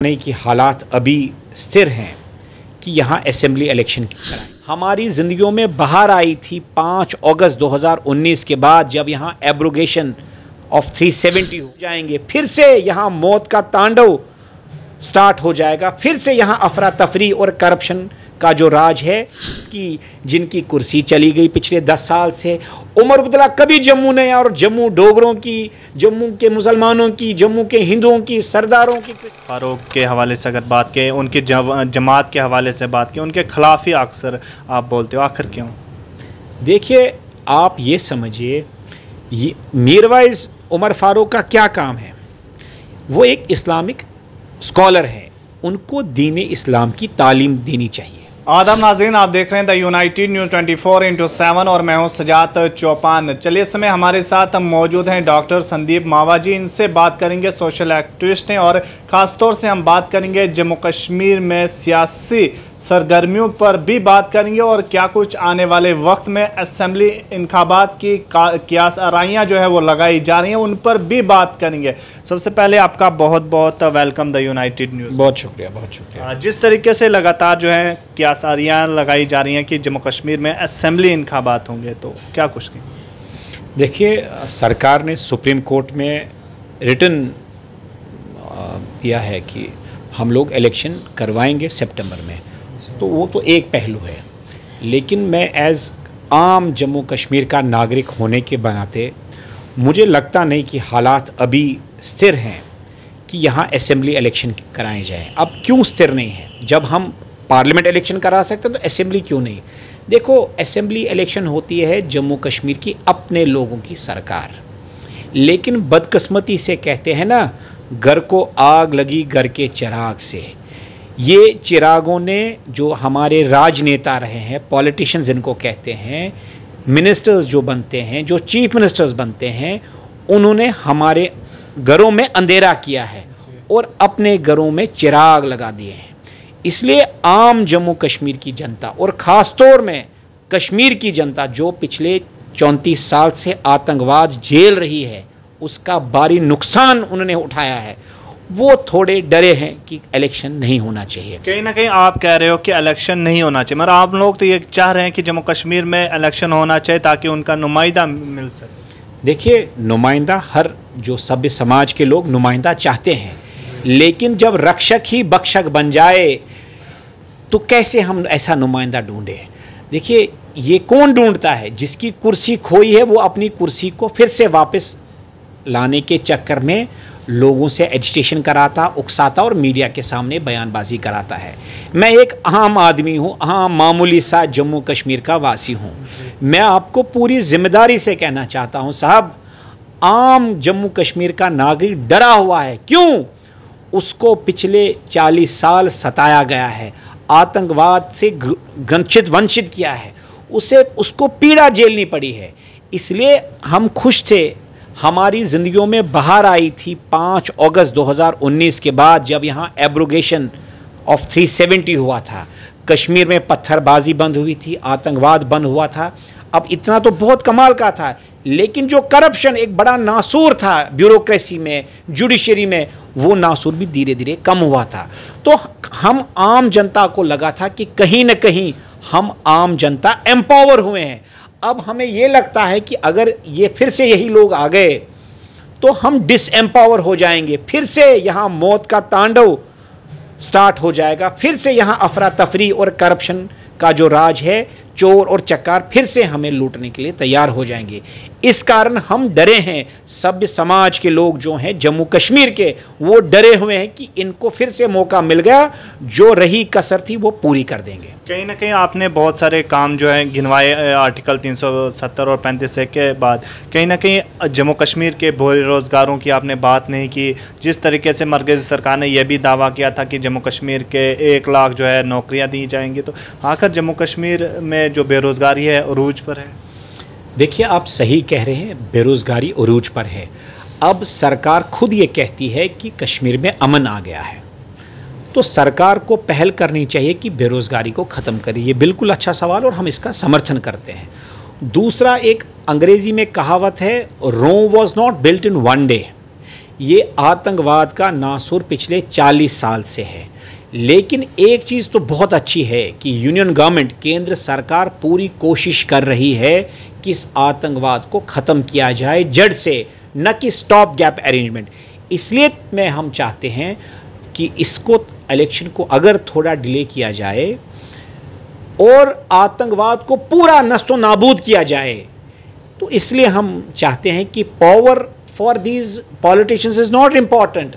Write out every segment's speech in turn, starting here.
नहीं कि हालात अभी स्थिर हैं कि यहाँ असेंबली इलेक्शन कराएं। हमारी ज़िंदगियों में बहार आई थी 5 अगस्त 2019 के बाद, जब यहाँ एब्रोगेशन ऑफ 370 हो जाएंगे, फिर से यहाँ मौत का तांडव स्टार्ट हो जाएगा, फिर से यहाँ अफरा तफरी और करप्शन का जो राज है कि जिनकी कुर्सी चली गई पिछले 10 साल से। उमर अब्दुल्ला कभी जम्मू नहीं आया और जम्मू डोगरों की, जम्मू के मुसलमानों की, जम्मू के हिंदुओं की, सरदारों की। फारूक के हवाले से अगर बात करें, उनकी जमात के हवाले से बात करें, उनके खिलाफ ही अक्सर आप बोलते हो, आखिर क्यों? देखिए, आप ये समझिए, ये मीरवाइज़ उमर फारूक का क्या काम है? वो एक इस्लामिक स्कॉलर है, उनको दीन इस्लाम की तालीम देनी चाहिए। आदाब नाज़रीन, आप देख रहे हैं द यूनाइटेड न्यूज़ 24x7 और मैं हूं सजात चौपान। चलिए, इस समय हमारे साथ मौजूद हैं डॉक्टर संदीप मावा जी। इनसे बात करेंगे, सोशल एक्टिविस्ट हैं और ख़ास तौर से हम बात करेंगे जम्मू कश्मीर में सियासी सरगर्मियों पर भी बात करेंगे और क्या कुछ आने वाले वक्त में असेंबली इंतखाबात की कियास आराइयाँ जो है वो लगाई जा रही हैं, उन पर भी बात करेंगे। सबसे पहले आपका बहुत बहुत वेलकम द यूनाइटेड न्यूज़। बहुत शुक्रिया, बहुत शुक्रिया। जिस तरीके से लगातार जो है कियास आराइयाँ लगाई जा रही हैं कि जम्मू कश्मीर में असेंबली इंतखाबात होंगे, तो क्या कुछ नहीं? देखिए, सरकार ने सुप्रीम कोर्ट में रिटन दिया है कि हम लोग इलेक्शन करवाएंगे सितंबर में, तो वो तो एक पहलू है। लेकिन मैं एज़ आम जम्मू कश्मीर का नागरिक होने के बनाते मुझे लगता नहीं कि हालात अभी स्थिर हैं कि यहाँ असेंबली इलेक्शन कराए जाएं। अब क्यों स्थिर नहीं है? जब हम पार्लियामेंट इलेक्शन करा सकते हैं तो असेंबली क्यों नहीं? देखो, असेंबली इलेक्शन होती है जम्मू कश्मीर की अपने लोगों की सरकार, लेकिन बदकिस्मती से कहते हैं ना, घर को आग लगी घर के चिराग से। ये चिरागों ने, जो हमारे राजनेता रहे हैं, पॉलिटिशियंस जिनको कहते हैं, मिनिस्टर्स जो बनते हैं, जो चीफ मिनिस्टर्स बनते हैं, उन्होंने हमारे घरों में अंधेरा किया है और अपने घरों में चिराग लगा दिए हैं। इसलिए आम जम्मू कश्मीर की जनता और ख़ास तौर में कश्मीर की जनता, जो पिछले 34 साल से आतंकवाद झेल रही है, उसका भारी नुकसान उन्होंने उठाया है, वो थोड़े डरे हैं कि इलेक्शन नहीं होना चाहिए। कहीं ना कहीं आप कह रहे हो कि इलेक्शन नहीं होना चाहिए, मगर आप लोग तो ये चाह रहे हैं कि जम्मू कश्मीर में इलेक्शन होना चाहिए ताकि उनका नुमाइंदा मिल सके। देखिए, नुमाइंदा हर जो सभ्य समाज के लोग नुमाइंदा चाहते हैं, लेकिन जब रक्षक ही बख्शक बन जाए तो कैसे हम ऐसा नुमाइंदा ढूंढे? देखिए, ये कौन ढूंढता है? जिसकी कुर्सी खोई है वो अपनी कुर्सी को फिर से वापस लाने के चक्कर में लोगों से एजिटेशन कराता, उकसाता और मीडिया के सामने बयानबाजी कराता है। मैं एक आम आदमी हूँ, आम मामूली सा जम्मू कश्मीर का वासी हूँ। मैं आपको पूरी जिम्मेदारी से कहना चाहता हूँ साहब, आम जम्मू कश्मीर का नागरिक डरा हुआ है। क्यों? उसको पिछले 40 साल सताया गया है, आतंकवाद से वंचित किया है, उसको पीड़ा झेलनी पड़ी है। इसलिए हम खुश थे, हमारी ज़िंदगियों में बहार आई थी 5 अगस्त 2019 के बाद, जब यहाँ एब्रोगेशन ऑफ 370 हुआ था। कश्मीर में पत्थरबाजी बंद हुई थी, आतंकवाद बंद हुआ था। अब इतना तो बहुत कमाल का था, लेकिन जो करप्शन एक बड़ा नासूर था ब्यूरोक्रेसी में, जुडिशरी में, वो नासूर भी धीरे धीरे कम हुआ था। तो हम आम जनता को लगा था कि कहीं ना कहीं हम आम जनता एम्पावर हुए हैं। अब हमें ये लगता है कि अगर ये फिर से यही लोग आ गए तो हम डिसएम्पावर हो जाएंगे, फिर से यहाँ मौत का तांडव स्टार्ट हो जाएगा, फिर से यहाँ अफरा तफरी और करप्शन का जो राज है, चोर और चक्कार फिर से हमें लूटने के लिए तैयार हो जाएंगे। इस कारण हम डरे हैं। सभ्य समाज के लोग जो हैं जम्मू कश्मीर के, वो डरे हुए हैं कि इनको फिर से मौका मिल गया, जो रही कसर थी वो पूरी कर देंगे। कहीं ना कहीं आपने बहुत सारे काम जो है गिनवाए आर्टिकल 370 और 35 के बाद। कहीं ना कहीं जम्मू कश्मीर के बेरोज़गारों की आपने बात नहीं की। जिस तरीके से मरकज़ी सरकार ने यह भी दावा किया था कि जम्मू कश्मीर के 1 लाख जो है नौकरियां दी जाएंगी, तो आखिर जम्मू कश्मीर में जो बेरोज़गारी है अरूज पर है। देखिए, आप सही कह रहे हैं, बेरोज़गारी अरूज पर है। अब सरकार खुद ये कहती है कि कश्मीर में अमन आ गया है, तो सरकार को पहल करनी चाहिए कि बेरोज़गारी को ख़त्म करे। ये बिल्कुल अच्छा सवाल और हम इसका समर्थन करते हैं। दूसरा, एक अंग्रेज़ी में कहावत है, Rome was not built in one day. ये आतंकवाद का नासूर पिछले 40 साल से है। लेकिन एक चीज़ तो बहुत अच्छी है कि यूनियन गवर्नमेंट, केंद्र सरकार पूरी कोशिश कर रही है कि इस आतंकवाद को ख़त्म किया जाए जड़ से, न कि स्टॉप गैप अरेंजमेंट। इसलिए में हम चाहते हैं कि इसको, इलेक्शन को अगर थोड़ा डिले किया जाए और आतंकवाद को पूरा नस्तो नाबूद किया जाए, तो इसलिए हम चाहते हैं कि power for these politicians is not important.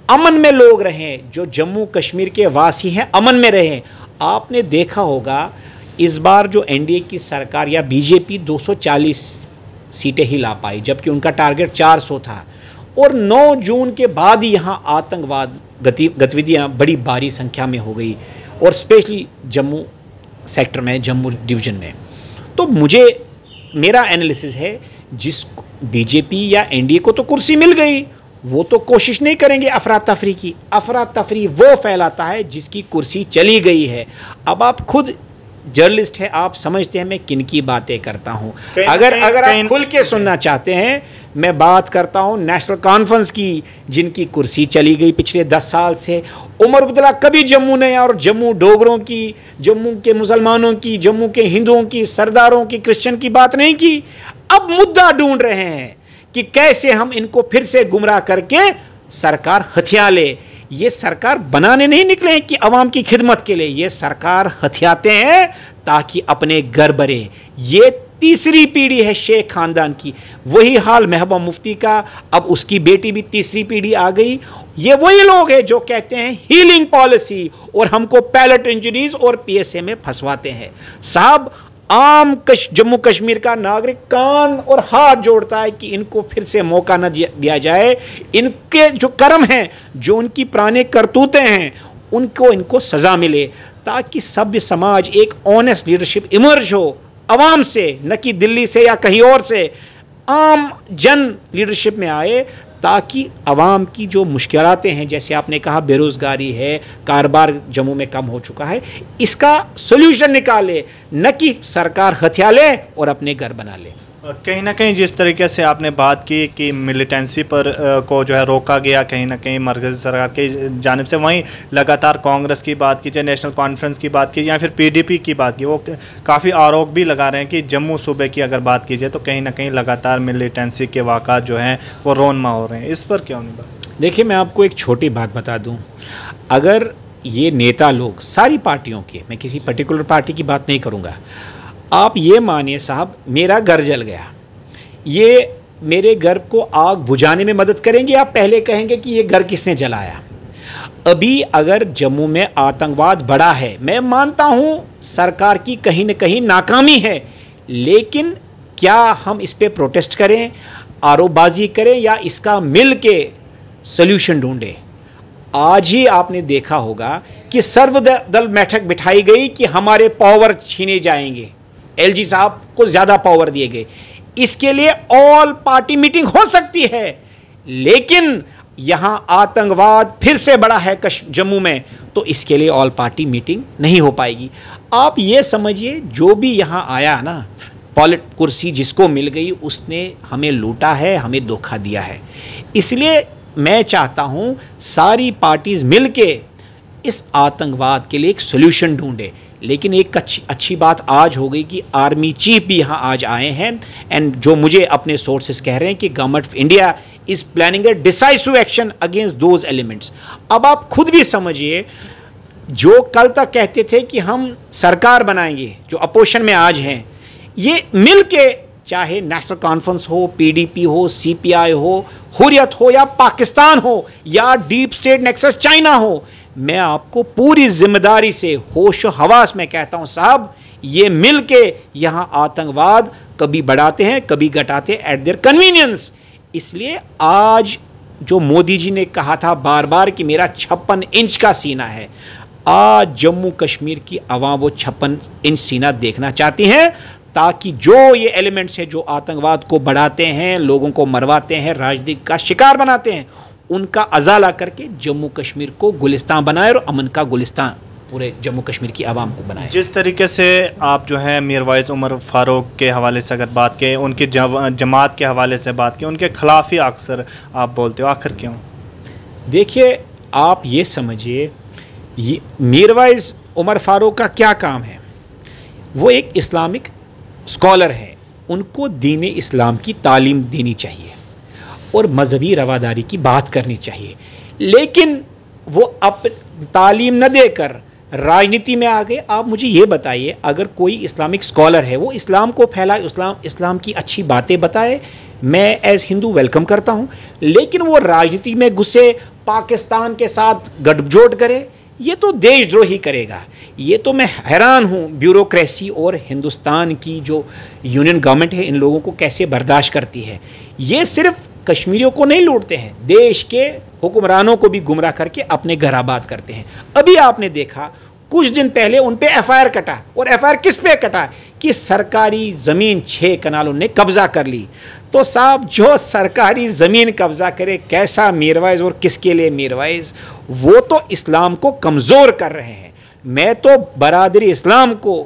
अमन में लोग रहें, जो जम्मू कश्मीर के वासी हैं अमन में रहें। आपने देखा होगा इस बार जो एनडीए की सरकार या बीजेपी 240 सीटें ही ला पाई, जबकि उनका टारगेट 400 था। और 9 जून के बाद ही यहाँ आतंकवाद गतिविधियाँ बड़ी भारी संख्या में हो गई, और स्पेशली जम्मू सेक्टर में, जम्मू डिवीज़न में। तो मेरा एनालिसिस है, जिस बीजेपी या एनडीए को तो कुर्सी मिल गई, वो तो कोशिश नहीं करेंगे अफरा तफरी की। अफरा तफरी वो फैलाता है जिसकी कुर्सी चली गई है। अब आप खुद जर्नलिस्ट हैं, आप समझते हैं मैं किन की बातें करता हूँ। अगर आप खुल के सुनना चाहते हैं, मैं बात करता हूँ नेशनल कॉन्फ्रेंस की, जिनकी कुर्सी चली गई पिछले 10 साल से। उमर अब्दुल्ला कभी जम्मू नहीं, और जम्मू डोगरों की, जम्मू के मुसलमानों की, जम्मू के हिंदुओं की, सरदारों की, क्रिश्चियन की बात नहीं की। अब मुद्दा ढूंढ रहे हैं कि कैसे हम इनको फिर से गुमराह करके सरकार हथिया ले। ये सरकार बनाने नहीं निकले हैं कि अवाम की खिदमत के लिए, ये सरकार हथियाते हैं ताकि अपने घर भरे। ये तीसरी पीढ़ी है शेख खानदान की। वही हाल महबूबा मुफ्ती का, अब उसकी बेटी भी तीसरी पीढ़ी आ गई। ये वही लोग हैं जो कहते हैं हीलिंग पॉलिसी, और हमको पैलेट इंजरीज और पीएसए में फंसवाते हैं। साहब, आम जम्मू कश्मीर का नागरिक कान और हाथ जोड़ता है कि इनको फिर से मौका न दिया जाए। इनके जो कर्म हैं, जो उनकी पुराने करतूतें हैं, इनको सज़ा मिले, ताकि सभ्य समाज एक ऑनेस्ट लीडरशिप इमर्ज हो अवाम से, न कि दिल्ली से या कहीं और से। आम जन लीडरशिप में आए, ताकि अवाम की जो मुश्किलातें हैं, जैसे आपने कहा बेरोज़गारी है, कारोबार जम्मू में कम हो चुका है, इसका सोल्यूशन निकाले, न कि सरकार हथिया ले और अपने घर बना ले। कहीं ना कहीं जिस तरीके से आपने बात की कि मिलिटेंसी पर को जो है रोका गया कहीं ना कहीं मरकज़ी सरकार की जानिब से, वहीं लगातार कांग्रेस की बात की जाए, नेशनल कॉन्फ्रेंस की बात की, या फिर पीडीपी की बात की, वो काफ़ी आरोप भी लगा रहे हैं कि जम्मू सूबे की अगर बात की जाए तो कहीं ना कहीं लगातार मिलिटेंसी के वाक़ात जो हैं वो रोनमा हो रहे हैं। इस पर क्यों नहीं बात? देखिए, मैं आपको एक छोटी बात बता दूँ। अगर ये नेता लोग, सारी पार्टियों के, मैं किसी पर्टिकुलर पार्टी की बात नहीं करूँगा, आप ये मानिए साहब, मेरा घर जल गया, ये मेरे घर को आग बुझाने में मदद करेंगे, आप पहले कहेंगे कि ये घर किसने जलाया? अभी अगर जम्मू में आतंकवाद बढ़ा है, मैं मानता हूँ सरकार की कहीं न कहीं नाकामी है, लेकिन क्या हम इस पे प्रोटेस्ट करें, आरोपबाजी करें, या इसका मिल के सल्यूशन ढूंढें? आज ही आपने देखा होगा कि सर्वदल बैठक बिठाई गई कि हमारे पावर छीने जाएंगे, एलजी साहब को ज़्यादा पावर दिए गए। इसके लिए ऑल पार्टी मीटिंग हो सकती है, लेकिन यहां आतंकवाद फिर से बढ़ा है जम्मू में, तो इसके लिए ऑल पार्टी मीटिंग नहीं हो पाएगी। आप ये समझिए, जो भी यहां आया ना, कुर्सी जिसको मिल गई, उसने हमें लूटा है, हमें धोखा दिया है। इसलिए मैं चाहता हूं सारी पार्टीज मिलके इस आतंकवाद के लिए एक सोल्यूशन ढूंढे। लेकिन एक अच्छी बात आज हो गई कि आर्मी चीफ भी यहाँ आज आए हैं, एंड जो मुझे अपने सोर्सेस कह रहे हैं कि government of India is planning A decisive action against those elements. अब आप खुद भी समझिए, जो कल तक कहते थे कि हम सरकार बनाएंगे, जो अपोजिशन में आज हैं, ये मिल के, चाहे नेशनल कॉन्फ्रेंस हो, पीडीपी हो, सीपीआई हो, हुर्रियत हो, या पाकिस्तान हो, या डीप स्टेट नेक्सस चाइना हो, मैं आपको पूरी जिम्मेदारी से होश हवास में कहता हूं साहब, ये मिल के यहाँ आतंकवाद कभी बढ़ाते हैं, कभी घटाते हैं, एट देयर कन्वीनियंस। इसलिए आज जो मोदी जी ने कहा था बार बार कि मेरा 56 इंच का सीना है, आज जम्मू कश्मीर की आवाम वो 56 इंच सीना देखना चाहती हैं, ताकि जो ये एलिमेंट्स हैं जो आतंकवाद को बढ़ाते हैं, लोगों को मरवाते हैं, राजनीति का शिकार बनाते हैं, उनका अजाला करके जम्मू कश्मीर को गुलिस्तान बनाए और अमन का गुलिस्तान पूरे जम्मू कश्मीर की आवाम को बनाए। जिस तरीके से आप जो है मीरवाइज़ उमर फ़ारूक के हवाले से अगर बात करें, उनकी जमात के हवाले से बात करें, उनके ख़िलाफ़ ही अक्सर आप बोलते हो, आखिर क्यों? देखिए, आप ये समझिए, ये मीरवाइज़ उमर फ़ारूक का क्या काम है? वो एक इस्लामिक स्कॉलर है, उनको दीन इस्लाम की तालीम देनी चाहिए और मजहबी रवादारी की बात करनी चाहिए, लेकिन वो अब तालीम न देकर राजनीति में आ गए। आप मुझे ये बताइए, अगर कोई इस्लामिक स्कॉलर है, वो इस्लाम को फैलाए, इस्लाम की अच्छी बातें बताए, मैं एज़ हिंदू वेलकम करता हूँ, लेकिन वो राजनीति में घुसे, पाकिस्तान के साथ गठजोड़ करे, ये तो देशद्रोही करेगा। ये तो मैं हैरान हूँ ब्यूरोक्रेसी और हिंदुस्तान की जो यूनियन गवर्नमेंट है, इन लोगों को कैसे बर्दाश्त करती है। ये सिर्फ कश्मीरियों को नहीं लूटते हैं, देश के हुक्मरानों को भी गुमराह करके अपने घर आबाद करते हैं। अभी आपने देखा कुछ दिन पहले उन पे एफआईआर कटा, और एफआईआर किस पे कटा कि सरकारी ज़मीन 6 कनालों ने कब्ज़ा कर ली। तो साहब, जो सरकारी ज़मीन कब्ज़ा करे, कैसा मीरवाइज़ और किसके लिए मीरवाइज़? वो तो इस्लाम को कमज़ोर कर रहे हैं। मैं तो बरादरी इस्लाम को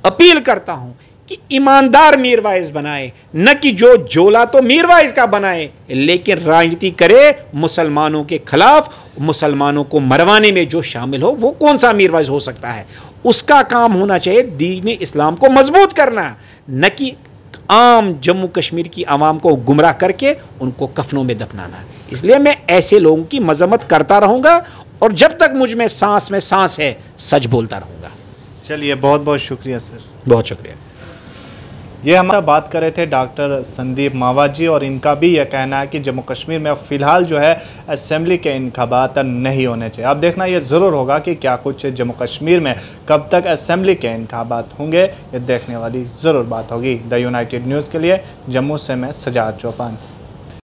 अपील करता हूँ कि ईमानदार मीरवाइज़ बनाए, न कि जो जोला तो मीरवाइज़ का बनाए लेकिन राजनीति करे मुसलमानों के खिलाफ। मुसलमानों को मरवाने में जो शामिल हो, वो कौन सा मीरवाइज़ हो सकता है? उसका काम होना चाहिए दीन इस्लाम को मजबूत करना, न कि आम जम्मू कश्मीर की आवाम को गुमराह करके उनको कफनों में दफनाना। इसलिए मैं ऐसे लोगों की मजम्मत करता रहूँगा, और जब तक मुझ में सांस है, सच बोलता रहूँगा। चलिए, बहुत बहुत शुक्रिया सर। बहुत शुक्रिया। ये हमारा बात कर रहे थे डॉक्टर संदीप मावा जी, और इनका भी यह कहना है कि जम्मू कश्मीर में अब फ़िलहाल जो है असेंबली के इंतखाबात नहीं होने चाहिए। अब देखना ये ज़रूर होगा कि क्या कुछ जम्मू कश्मीर में कब तक असेंबली के इंतखाबात होंगे, ये देखने वाली ज़रूर बात होगी। द यूनाइटेड न्यूज़ के लिए जम्मू से मैं सजाद चौपान।